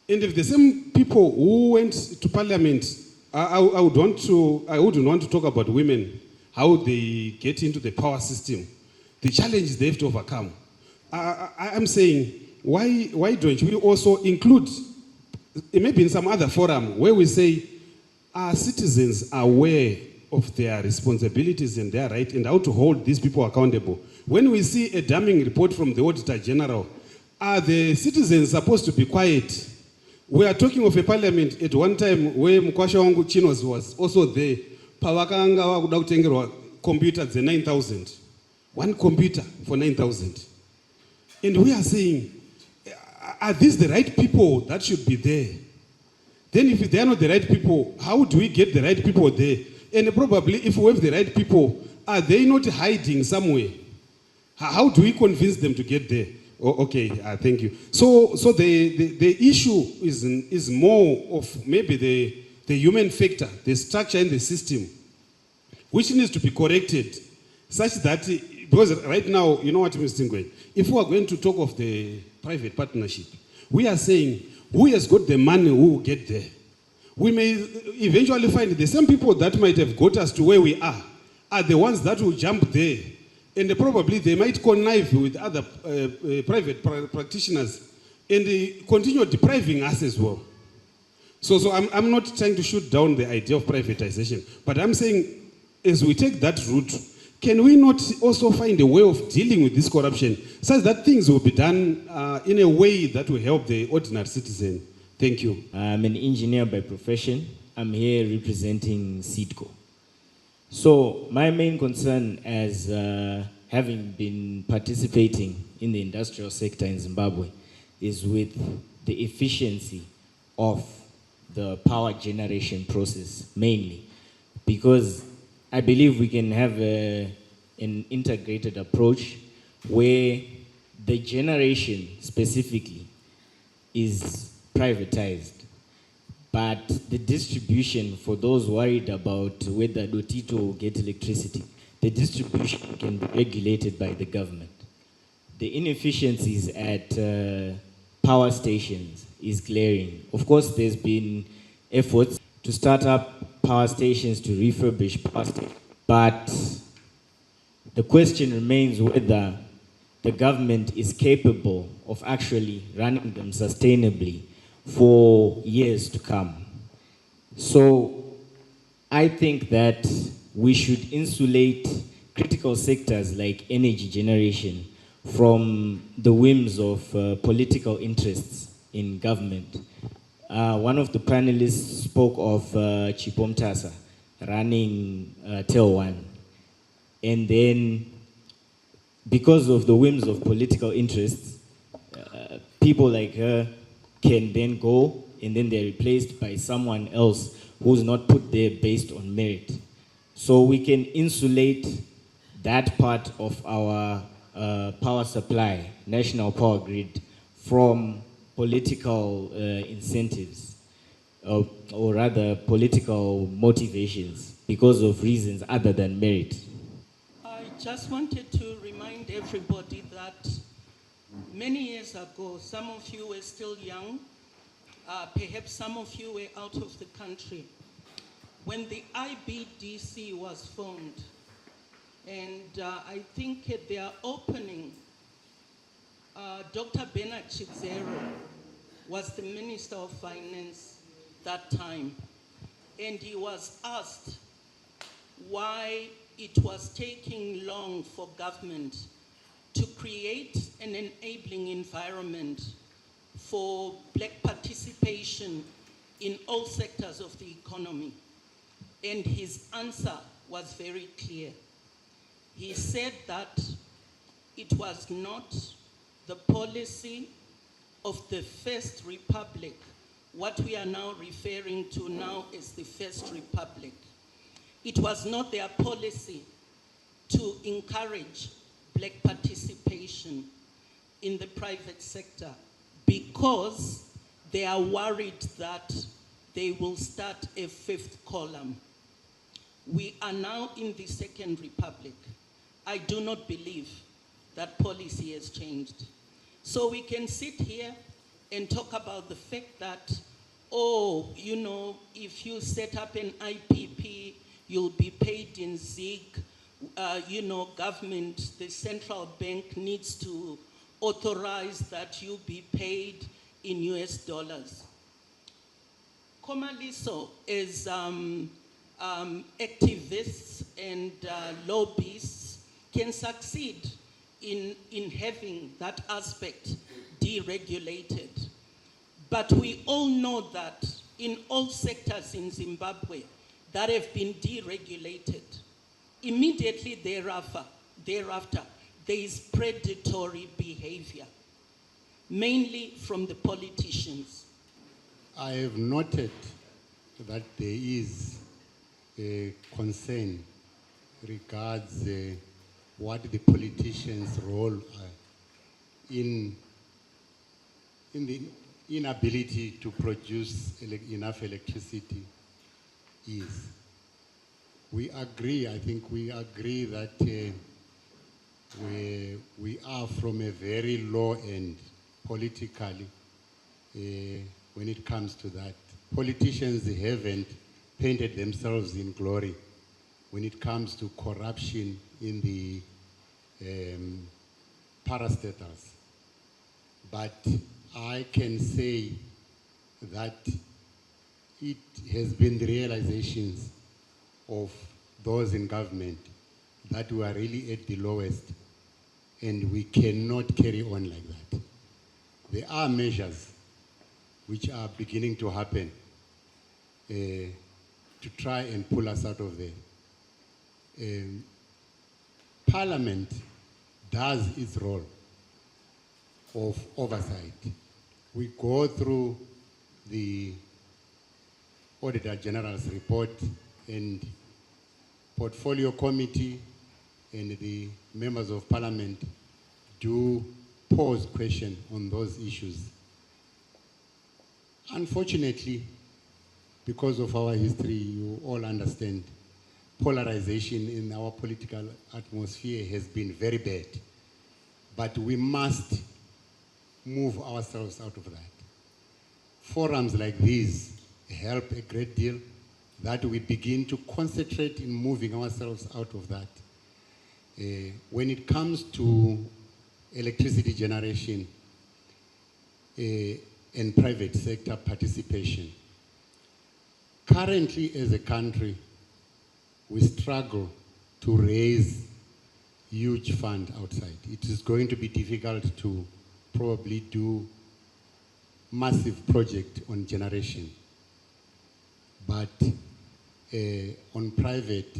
And if the same people who went to parliament, I wouldn't want to talk about women, how they get into the power system, the challenges they have to overcome. I'm saying, why don't we also include, maybe in some other forum, where we say, are citizens aware of their responsibilities and their right, and how to hold these people accountable? When we see a damning report from the Auditor General, are the citizens supposed to be quiet? We are talking of a parliament at one time where Mkwasha wangu Chinos was also there. Pawakanga wakuda kutengerwa computer ze 9,000. One computer for 9,000. And we are saying, are these the right people that should be there? Then if they are not the right people, how do we get the right people there? And probably if we have the right people, are they not hiding somewhere? How do we convince them to get there? Oh, okay, thank you. So the issue is more of maybe the human factor, the structure in the system, which needs to be corrected, such that, because right now, you know what, Mr. Ngwe, if we are going to talk of the private partnership, we are saying, who has got the money who will get there? We may eventually find the same people that might have got us to where we are the ones that will jump there And probably they might connive with other private practitioners and continue depriving us as well. So I'm not trying to shoot down the idea of privatization, but I'm saying as we take that route, can we not also find a way of dealing with this corruption such that things will be done in a way that will help the ordinary citizen? Thank you. I'm an engineer by profession. I'm here representing CIDCO. So my main concern as having been participating in the industrial sector in Zimbabwe is with the efficiency of the power generation process mainly, because I believe we can have an integrated approach where the generation specifically is privatized, but the distribution, for those worried about whether Dotito will get electricity, the distribution can be regulated by the government. The inefficiencies at power stations is glaring. Of course, there's been efforts to start up power stations, to refurbish power stations, but the question remains whether the government is capable of actually running them sustainably for years to come. So I think that we should insulate critical sectors like energy generation from the whims of political interests in government. One of the panelists spoke of Chipomtasa running Tel 1. And then, because of the whims of political interests, people like her can then go and then they're replaced by someone else who's not put there based on merit. So we can insulate that part of our power supply, national power grid, from political incentives, or rather political motivations because of reasons other than merit. I just wanted to remind everybody that many years ago, some of you were still young, perhaps some of you were out of the country, when the IBDC was formed. And I think at their opening, Dr. Bernard Chidzero was the Minister of Finance that time. And he was asked why it was taking long for government to create an enabling environment for black participation in all sectors of the economy. And his answer was very clear. He said that it was not the policy of the First Republic, what we are now referring to now as the First Republic. It was not their policy to encourage black participation in the private sector because they are worried that they will start a fifth column. We are now in the Second Republic. I do not believe that policy has changed. So we can sit here and talk about the fact that, oh, you know, if you set up an IPP, you'll be paid in ZIG. You know, government, the central bank needs to authorize that you be paid in US dollars. COMALISO is activists and lobbyists can succeed in having that aspect deregulated. But we all know that in all sectors in Zimbabwe that have been deregulated, immediately thereafter, there is predatory behavior, mainly from the politicians. I have noted that there is a concern regards what the politicians' role in the inability to produce enough electricity is. We agree, I think we agree that we are from a very low end politically when it comes to that. Politicians haven't painted themselves in glory when it comes to corruption in the parastatals. But I can say that it has been the realizations of those in government that we are really at the lowest, and we cannot carry on like that. There are measures which are beginning to happen to try and pull us out of there. Parliament does its role of oversight. We go through the Auditor General's report, and Portfolio Committee and the members of Parliament do pose questions on those issues. Unfortunately, because of our history, you all understand, polarization in our political atmosphere has been very bad. But we must move ourselves out of that. Forums like these help a great deal, that we begin to concentrate in moving ourselves out of that. When it comes to electricity generation and private sector participation, currently as a country, we struggle to raise huge fund outside. It is going to be difficult to probably do massive project on generation. But on private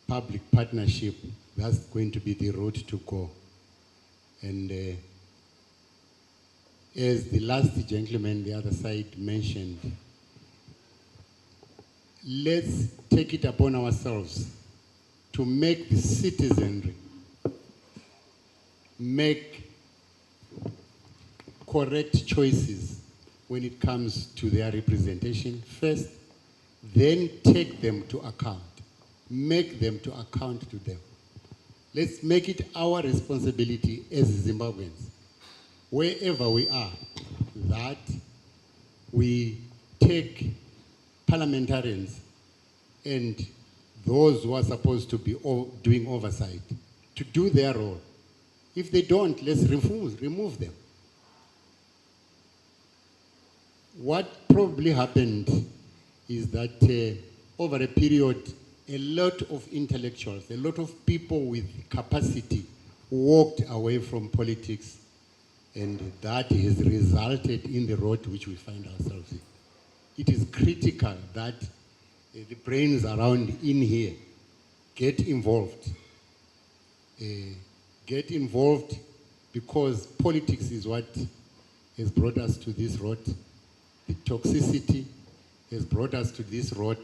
public partnership, that's going to be the route to go. And as the last gentleman, the other side mentioned, let's take it upon ourselves to make the citizenry make correct choices when it comes to their representation first, then take them to account, make them to account to them. Let's make it our responsibility as Zimbabweans, wherever we are, that we take parliamentarians and those who are supposed to be doing oversight to do their role. If they don't, let's remove them. What probably happened is that over a period, a lot of intellectuals, a lot of people with capacity walked away from politics, and that has resulted in the road which we find ourselves in. It is critical that the brains around in here get involved. Get involved, because politics is what has brought us to this road. The toxicity has brought us to this road.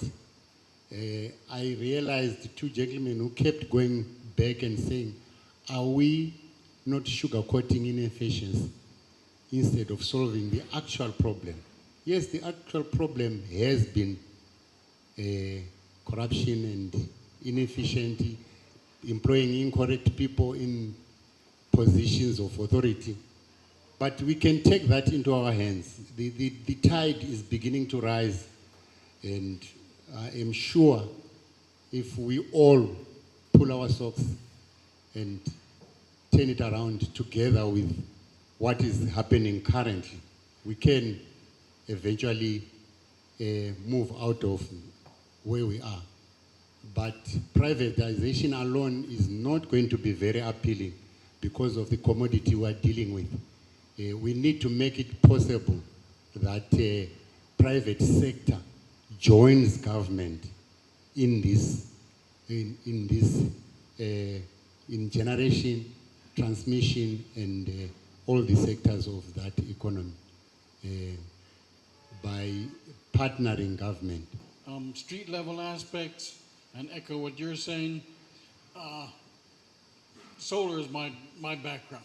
I realized two gentlemen who kept going back and saying, are we not sugarcoating inefficiency instead of solving the actual problem? Yes, the actual problem has been corruption and inefficiency, employing incorrect people in positions of authority. But we can take that into our hands. The tide is beginning to rise, and I am sure if we all pull our socks and turn it around together with what is happening currently, we can eventually move out of where we are. But privatization alone is not going to be very appealing because of the commodity we are dealing with. We need to make it possible that private sector joins government in this, in generation, transmission, and all the sectors of that economy by partnering government. Street level aspects, and echo what you're saying. Solar is my background.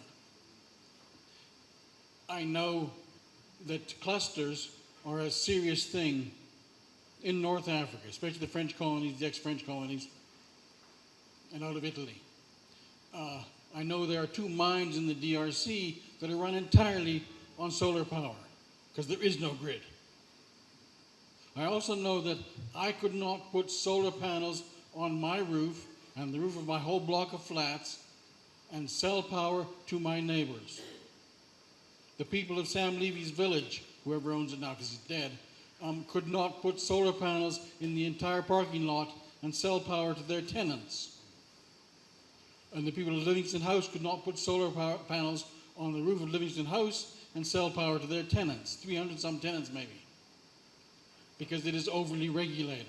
I know that clusters are a serious thing in North Africa, especially the French colonies, the ex-French colonies, and out of Italy. I know there are 2 mines in the DRC that are run entirely on solar power because there is no grid. I also know that I could not put solar panels on my roof and the roof of my whole block of flats and sell power to my neighbors. The people of Sam Levy's village, whoever owns it now because he's dead, could not put solar panels in the entire parking lot and sell power to their tenants. And the people of Livingston House could not put solar panels on the roof of Livingston House and sell power to their tenants, 300 some tenants maybe, because it is overly regulated.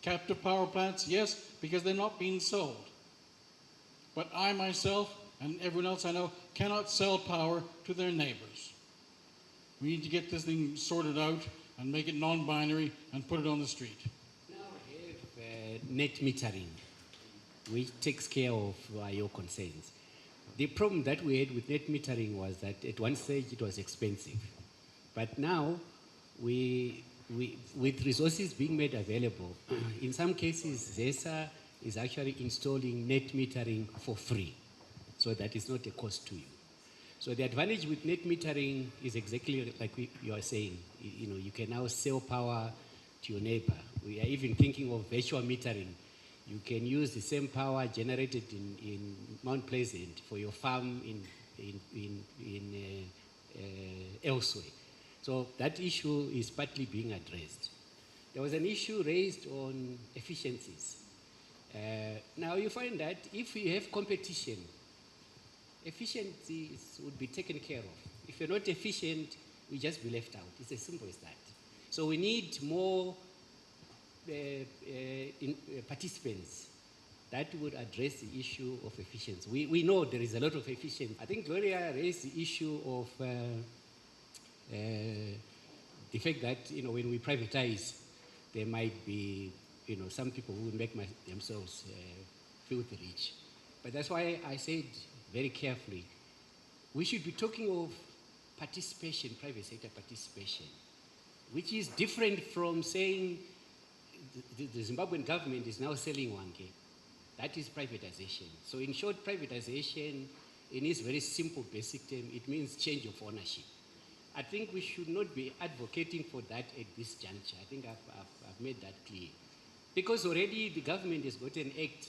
Captive power plants, yes, because they're not being sold. But I myself and everyone else I know cannot sell power to their neighbors. We need to get this thing sorted out and make it non-binary and put it on the street. Now we have net metering, which takes care of your concerns. The problem that we had with net metering was that at one stage it was expensive. But now, with resources being made available, in some cases, Zesa is actually installing net metering for free. So that is not a cost to you. So the advantage with net metering is exactly like you are saying. You can now sell power to your neighbor. We are even thinking of virtual metering. You can use the same power generated in Mount Pleasant for your farm elsewhere. So that issue is partly being addressed. There was an issue raised on efficiencies. Now you find that if you have competition, efficiencies would be taken care of. If you're not efficient, we just be left out. It's as simple as that. So we need more participants that would address the issue of efficiency. We know there is a lot of efficiency. I think Gloria raised the issue of the fact that when we privatize, there might be some people who make themselves filthy rich. But that's why I said very carefully, we should be talking of participation, private sector participation, which is different from saying the Zimbabwean government is now selling Wange. That is privatization. So in short, privatization, in its very simple basic term, it means change of ownership. I think we should not be advocating for that at this juncture. I think I've made that clear. Because already the government has got an act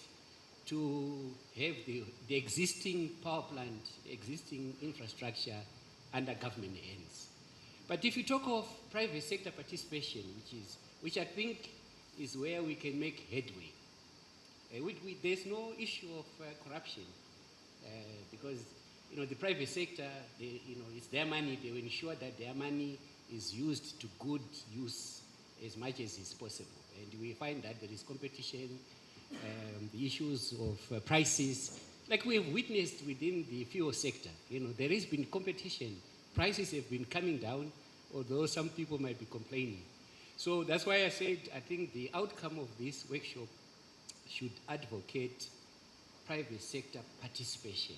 to have the existing power plant, existing infrastructure under government hands. But if you talk of private sector participation, which I think is where we can make headway, there's no issue of corruption because the private sector, it's their money. They will ensure that their money is used to good use as much as is possible. And we find that there is competition, the issues of prices. Like we have witnessed within the fuel sector, there has been competition. Prices have been coming down, although some people might be complaining. So that's why I said I think the outcome of this workshop should advocate private sector participation.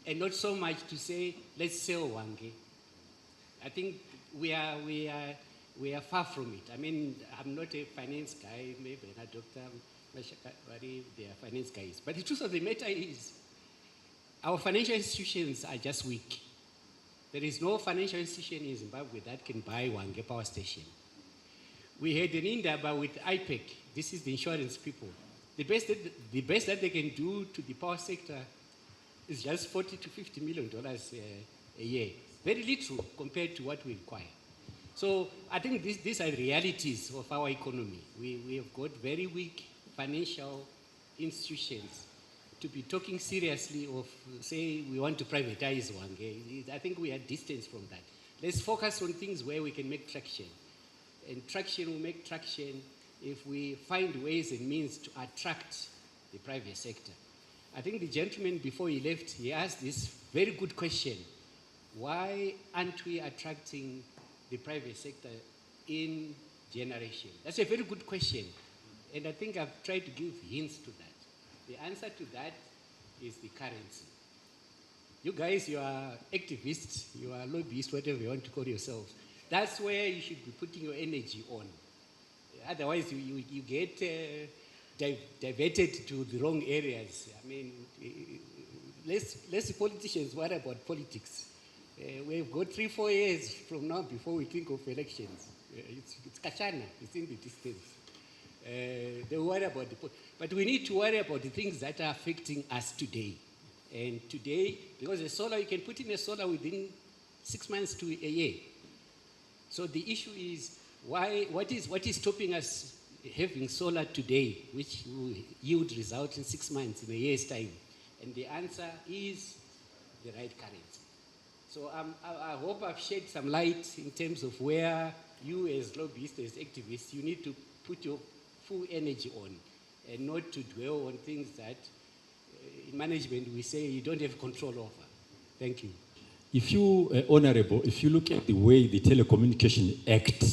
And not so much to say, let's sell Wange. I think we are far from it. I mean, I'm not a finance guy, maybe not Dr. Mashakari, they are finance guys. But the truth of the matter is, our financial institutions are just weak. There is no financial institution in Zimbabwe that can buy Wange power station. We had an Indaba with IPEC. This is the insurance people. The best that they can do to the power sector is just $40 to $50 million a year. Very little compared to what we require. So I think these are realities of our economy. We have got very weak financial institutions to be talking seriously of, say, we want to privatize Wange. I think we are distant from that. Let's focus on things where we can make traction. And traction will make traction if we find ways and means to attract the private sector. I think the gentleman, before he left, he asked this very good question. Why aren't we attracting the private sector in generation? That's a very good question. And I think I've tried to give hints to that. The answer to that is the currency. You guys, you are activists, you are lobbyists, whatever you want to call yourselves. That's where you should be putting your energy on. Otherwise, you get diverted to the wrong areas. I mean, less politicians worry about politics. We've got 3-4 years from now before we think of elections. It's Kachana, it's in the distance. They worry about but we need to worry about the things that are affecting us today. And today, because the solar, you can put in a solar within 6 months to a year. So the issue is what is stopping us having solar today, which will yield results in 6 months, in a year's time? And the answer is the right currency. So I hope I've shed some light in terms of where you as lobbyists, as activists, you need to put your full energy on and not to dwell on things that in management we say you don't have control over. Thank you. If you, Honorable, if you look at the way the Telecommunication Act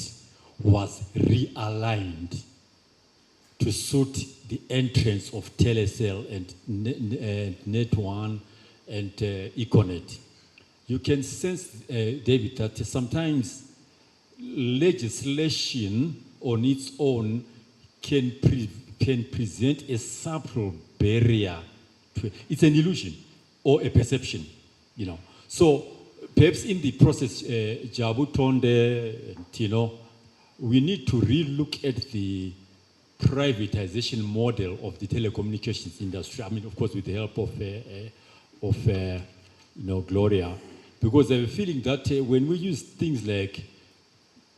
was realigned to suit the entrance of Telecel and Net1 and Econet, you can sense, David, that sometimes legislation on its own can present a subtle barrier to it's an illusion or a perception, you know. So perhaps in the process, Jabu Tonde, Tino, we need to re-look at the privatization model of the telecommunications industry. I mean, of course, with the help of Gloria, because I have a feeling that when we use things like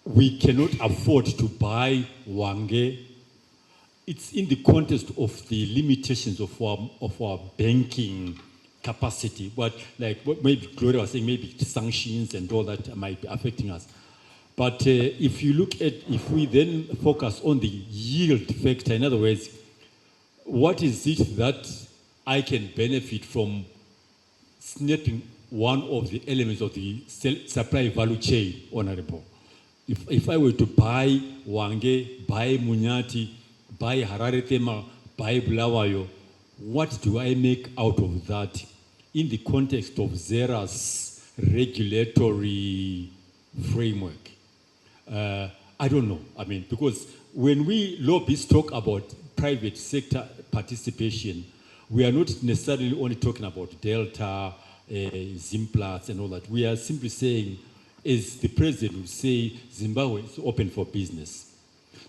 we cannot afford to buy Wange, it's in the context of the limitations of our banking capacity. But like what maybe Gloria was saying, maybe sanctions and all that might be affecting us. But if we then focus on the yield factor, in other words, what is it that I can benefit from snapping one of the elements of the supply value chain, Honorable? If I were to buy Wange, buy Munyati, buy Harare Tema, buy Bulawayo, what do I make out of that in the context of Zera's regulatory framework? I don't know. I mean, because when we lobbyists talk about private sector participation, we are not necessarily only talking about Delta, Zimplats and all that. We are simply saying, as the president would say, Zimbabwe is open for business.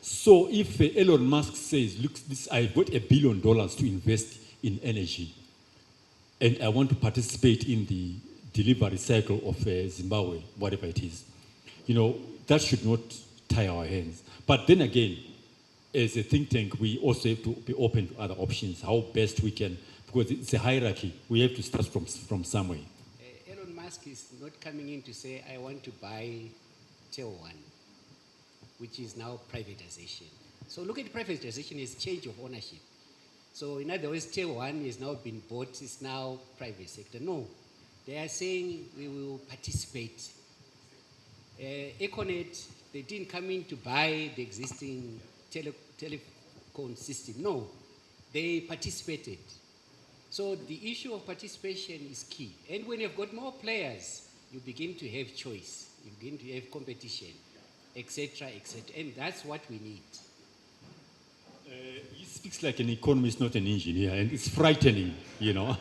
So if Elon Musk says, look, I've got $1 billion to invest in energy, and I want to participate in the delivery cycle of Zimbabwe, whatever it is, you know, that should not tie our hands. But then again, as a think tank, we also have to be open to other options, how best we can, because it's a hierarchy. We have to start from somewhere. Elon Musk is not coming in to say, I want to buy Tel1, which is now privatization. So look at privatization as change of ownership. So in other words, Tel1 is now been bought, it's now private sector. No, they are saying we will participate. Econet, they didn't come in to buy the existing telecom system. No, they participated. So the issue of participation is key. And when you've got more players, you begin to have choice, you begin to have competition, etc., etc. And that's what we need. He speaks like an economist, not an engineer, and it's frightening, you know.